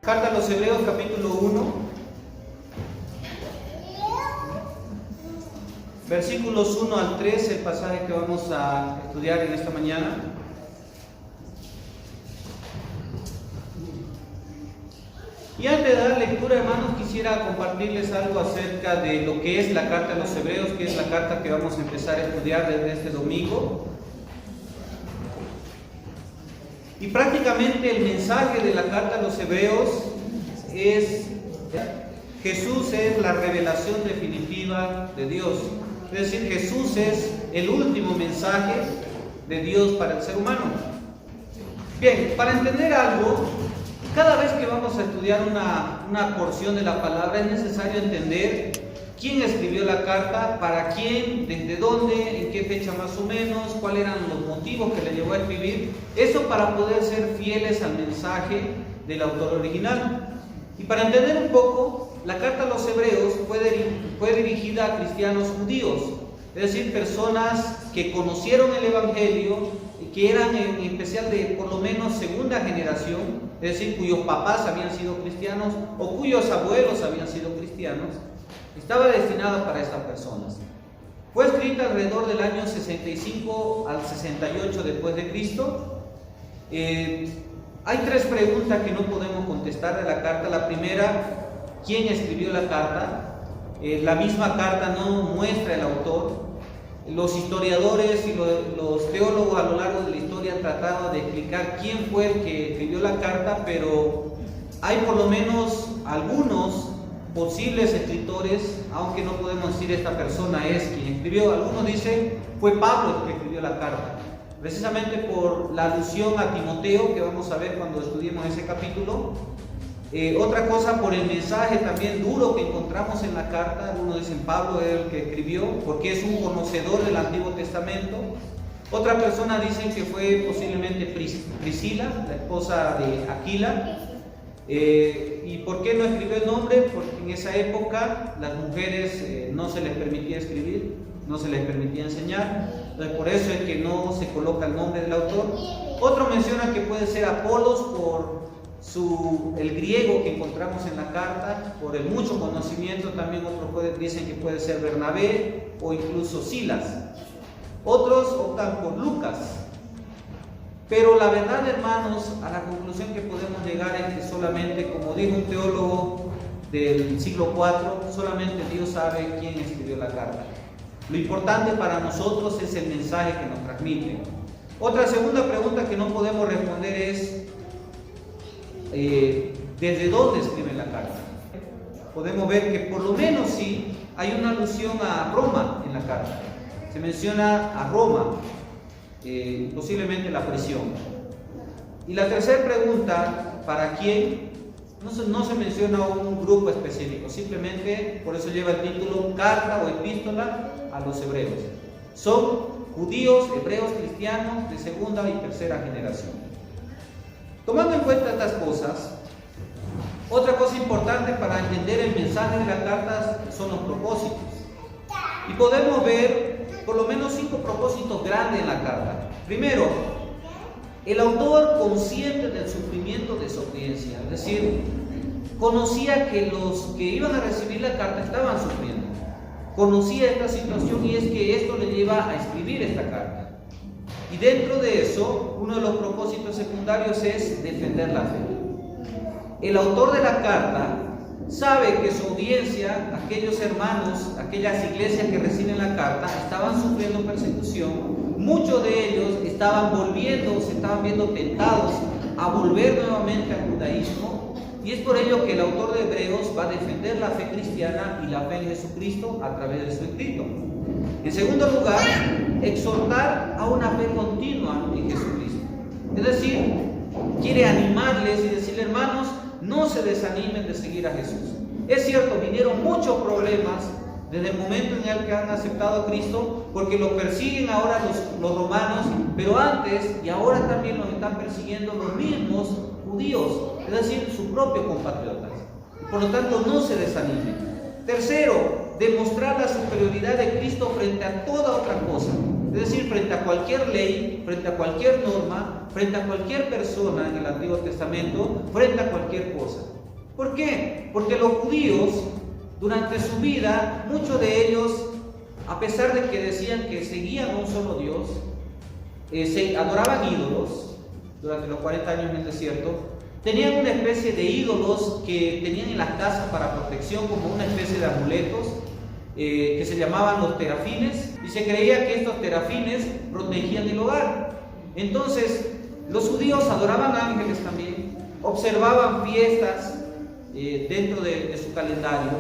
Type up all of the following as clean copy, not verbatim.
Carta a los Hebreos, capítulo 1, versículos 1 al 3, el pasaje que vamos a estudiar en esta mañana. Y antes de dar lectura, hermanos, quisiera compartirles algo acerca de lo que es la Carta a los Hebreos, que es la carta que vamos a empezar a estudiar desde este domingo. Y prácticamente el mensaje de la Carta a los Hebreos es: Jesús es la revelación definitiva de Dios. Es decir, Jesús es el último mensaje de Dios para el ser humano. Bien, para entender algo, cada vez que vamos a estudiar una porción de la palabra es necesario entender quién escribió la carta, para quién, desde dónde, en qué fecha más o menos, cuáles eran los motivos que le llevó a escribir. Eso para poder ser fieles al mensaje del autor original. Y para entender un poco, la carta a los Hebreos fue dirigida a cristianos judíos, es decir, personas que conocieron el Evangelio y que eran en especial de por lo menos segunda generación, es decir, cuyos papás habían sido cristianos o cuyos abuelos habían sido cristianos. Estaba destinada para estas personas. Fue escrita alrededor del año 65 al 68 después de Cristo. Hay tres preguntas que no podemos contestar de la carta. La primera: ¿quién escribió la carta? La misma carta no muestra el autor. Los historiadores y los teólogos a lo largo de la historia han tratado de explicar quién fue el que escribió la carta, pero hay por lo menos algunos posibles escritores, aunque no podemos decir esta persona es quien escribió. Algunos dicen fue Pablo el que escribió la carta, precisamente por la alusión a Timoteo que vamos a ver cuando estudiemos ese capítulo. Otra cosa, por el mensaje también duro que encontramos en la carta. Algunos dicen Pablo es el que escribió porque es un conocedor del Antiguo Testamento. Otra persona dicen que fue posiblemente Priscila, la esposa de Aquila. ¿Y por qué no escribió el nombre? Porque en esa época las mujeres no se les permitía escribir, no se les permitía enseñar. Entonces por eso es que no se coloca el nombre del autor. Otro menciona que puede ser Apolos por el griego que encontramos en la carta, por el mucho conocimiento. También otros dicen que puede ser Bernabé o incluso Silas. Otros optan por Lucas. Pero la verdad, hermanos, a la conclusión que podemos llegar es que solamente, como dijo un teólogo del siglo IV, solamente Dios sabe quién escribió la carta. Lo importante para nosotros es el mensaje que nos transmite. Otra segunda pregunta que no podemos responder es: ¿desde dónde escribe la carta? Podemos ver que por lo menos sí hay una alusión a Roma en la carta. Se menciona a Roma, posiblemente la prisión. Y la tercera pregunta: ¿para quién? No se menciona un grupo específico, simplemente por eso lleva el título Carta o Epístola a los Hebreos. Son judíos, hebreos, cristianos de segunda y tercera generación. Tomando en cuenta estas cosas, otra cosa importante para entender el mensaje de la carta son los propósitos. Y podemos ver por lo menos 5 propósitos grandes en la carta. Primero, el autor, consciente del sufrimiento de su audiencia, es decir, conocía que los que iban a recibir la carta estaban sufriendo. Conocía esta situación y es que esto le lleva a escribir esta carta. Y dentro de eso, uno de los propósitos secundarios es defender la fe. El autor de la carta sabe que su audiencia, aquellos hermanos, aquellas iglesias que reciben la carta, estaban sufriendo persecución. Muchos de ellos se estaban viendo tentados a volver nuevamente al judaísmo. Y es por ello que el autor de Hebreos va a defender la fe cristiana y la fe en Jesucristo a través de su escrito. En segundo lugar, exhortar a una fe continua en Jesucristo. Es decir, quiere animarles y decirle: hermanos, no se desanimen de seguir a Jesús. Es cierto, vinieron muchos problemas desde el momento en el que han aceptado a Cristo, porque los persiguen ahora los romanos, pero antes y ahora también los están persiguiendo los mismos judíos, es decir, sus propios compatriotas. Por lo tanto, no se desanimen. Tercero, demostrar la superioridad de Cristo frente a toda otra cosa. Es decir, frente a cualquier ley, frente a cualquier norma, frente a cualquier persona en el Antiguo Testamento, frente a cualquier cosa. ¿Por qué? Porque los judíos, durante su vida, muchos de ellos, a pesar de que decían que seguían a un solo Dios, se adoraban ídolos durante los 40 años en el desierto. Tenían una especie de ídolos que tenían en las casas para protección, como una especie de amuletos que se llamaban los terafines, y se creía que estos terafines protegían el hogar. Entonces, los judíos adoraban ángeles también, observaban fiestas dentro de su calendario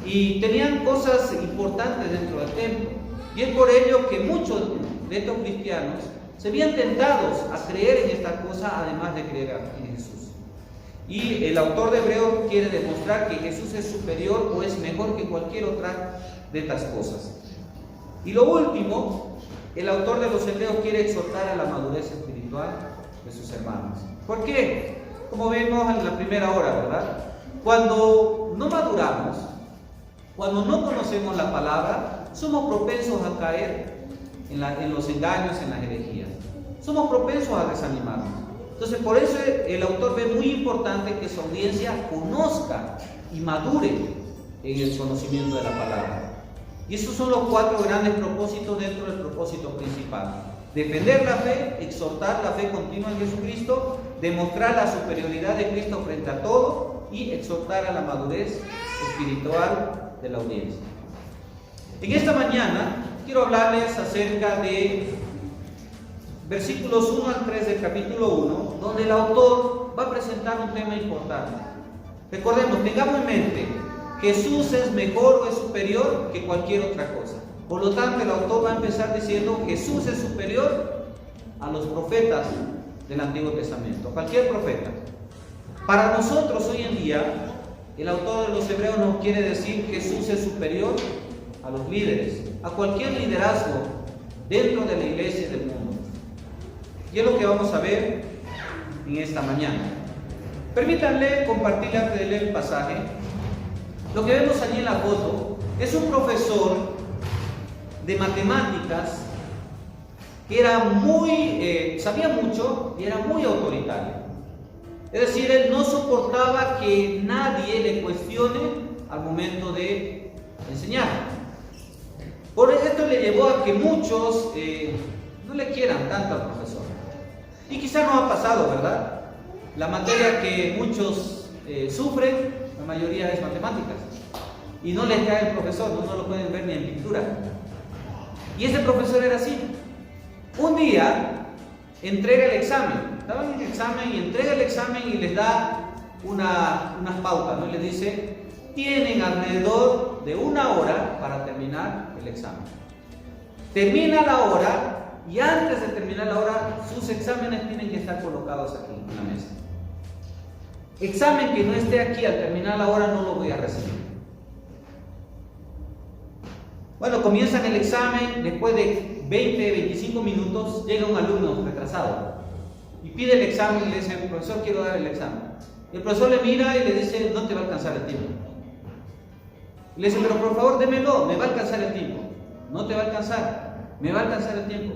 y tenían cosas importantes dentro del templo. Y es por ello que muchos de estos cristianos se veían tentados a creer en esta cosa, además de creer en Jesús. Y el autor de Hebreos quiere demostrar que Jesús es superior o es mejor que cualquier otra de estas cosas. Y lo último, el autor de los Hebreos quiere exhortar a la madurez espiritual de sus hermanos. ¿Por qué? Como vemos en la primera hora, ¿verdad? Cuando no maduramos, cuando no conocemos la palabra, somos propensos a caer en los engaños, en las herejías. Somos propensos a desanimarnos. Entonces, por eso el autor ve muy importante que su audiencia conozca y madure en el conocimiento de la palabra. Y esos son los 4 grandes propósitos dentro del propósito principal: defender la fe, exhortar la fe continua en Jesucristo, demostrar la superioridad de Cristo frente a todo y exhortar a la madurez espiritual de la audiencia. En esta mañana quiero hablarles acerca de versículos 1 al 3 del capítulo 1, donde el autor va a presentar un tema importante. Recordemos, tengamos en mente, Jesús es mejor o es superior que cualquier otra cosa. Por lo tanto, el autor va a empezar diciendo: Jesús es superior a los profetas del Antiguo Testamento, cualquier profeta. Para nosotros hoy en día, el autor de los Hebreos nos quiere decir que Jesús es superior a los líderes, a cualquier liderazgo dentro de la iglesia y del mundo. Y es lo que vamos a ver en esta mañana. Permítanme compartir antes de leer el pasaje. Lo que vemos allí en la foto es un profesor de matemáticas que era sabía mucho y era muy autoritario. Es decir, él no soportaba que nadie le cuestione al momento de enseñar. Por esto le llevó a que muchos no le quieran tanto al profesor. Y quizá no ha pasado, ¿verdad? La materia que muchos sufren, la mayoría es matemáticas. Y no les cae el profesor, no lo pueden ver ni en pintura. Y ese profesor era así. Un día entrega el examen. Estaban en el examen y entrega el examen y les da unas pautas, ¿no? Y les dice: tienen alrededor de 1 hora para terminar el examen. Termina la hora. Y antes de terminar la hora, sus exámenes tienen que estar colocados aquí en la mesa. Examen que no esté aquí al terminar la hora no lo voy a recibir. Bueno, comienzan el examen. Después de 20, 25 minutos llega un alumno retrasado y pide el examen y le dice: profesor, quiero dar el examen. Y el profesor le mira y le dice: no te va a alcanzar el tiempo. Y le dice: pero por favor démelo, me va a alcanzar el tiempo. No te va a alcanzar, me va a alcanzar el tiempo.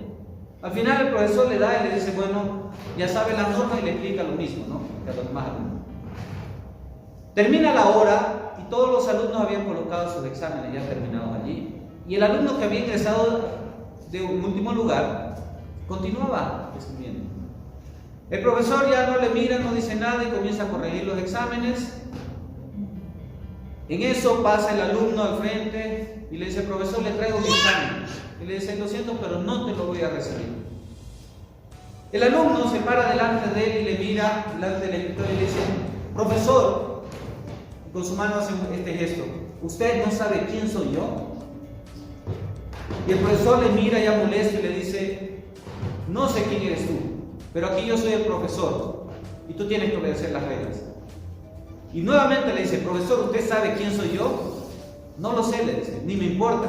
Al final el profesor le da y le dice: bueno, ya sabe la norma, y le explica lo mismo, ¿no?, que a los demás alumnos. Termina la hora y todos los alumnos habían colocado sus exámenes ya terminados allí. Y el alumno que había ingresado de un último lugar continuaba escribiendo. El profesor ya no le mira, no dice nada y comienza a corregir los exámenes. En eso pasa el alumno al frente y le dice: profesor, le traigo mi examen. Y le dice: lo siento, pero no te lo voy a recibir. El alumno se para delante de él y le mira delante del escritorio y le dice: profesor, y con su mano hace este gesto: ¿usted no sabe quién soy yo? Y el profesor le mira ya molesto y le dice: no sé quién eres tú, pero aquí yo soy el profesor y tú tienes que obedecer las reglas. Y nuevamente le dice: profesor, ¿usted sabe quién soy yo? No lo sé, le dice, ni me importa.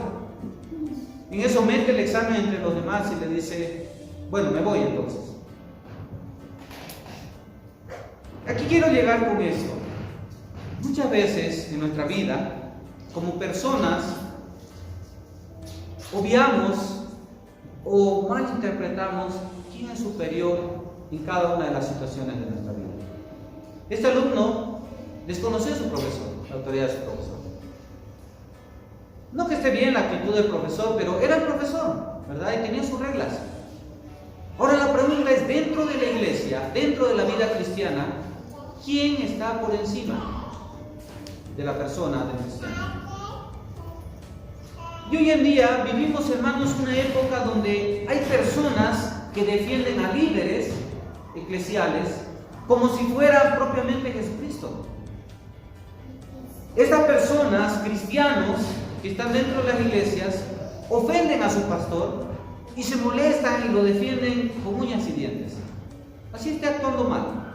En eso mete el examen entre los demás y le dice: bueno, me voy entonces. Aquí quiero llegar con esto. Muchas veces en nuestra vida, como personas, obviamos o malinterpretamos quién es superior en cada una de las situaciones de nuestra vida. Este alumno desconocía a su profesor, la autoridad de su profesor. No que esté bien la actitud del profesor, pero era el profesor, ¿verdad? Y tenía sus reglas. Ahora la pregunta es, dentro de la iglesia, dentro de la vida cristiana, ¿quién está por encima de la persona del cristiano? Y hoy en día vivimos, hermanos, una época donde hay personas que defienden a líderes eclesiales como si fuera propiamente Jesucristo. Estas personas, cristianos, que están dentro de las iglesias, ofenden a su pastor y se molestan y lo defienden con uñas y dientes. Así está actuando mal.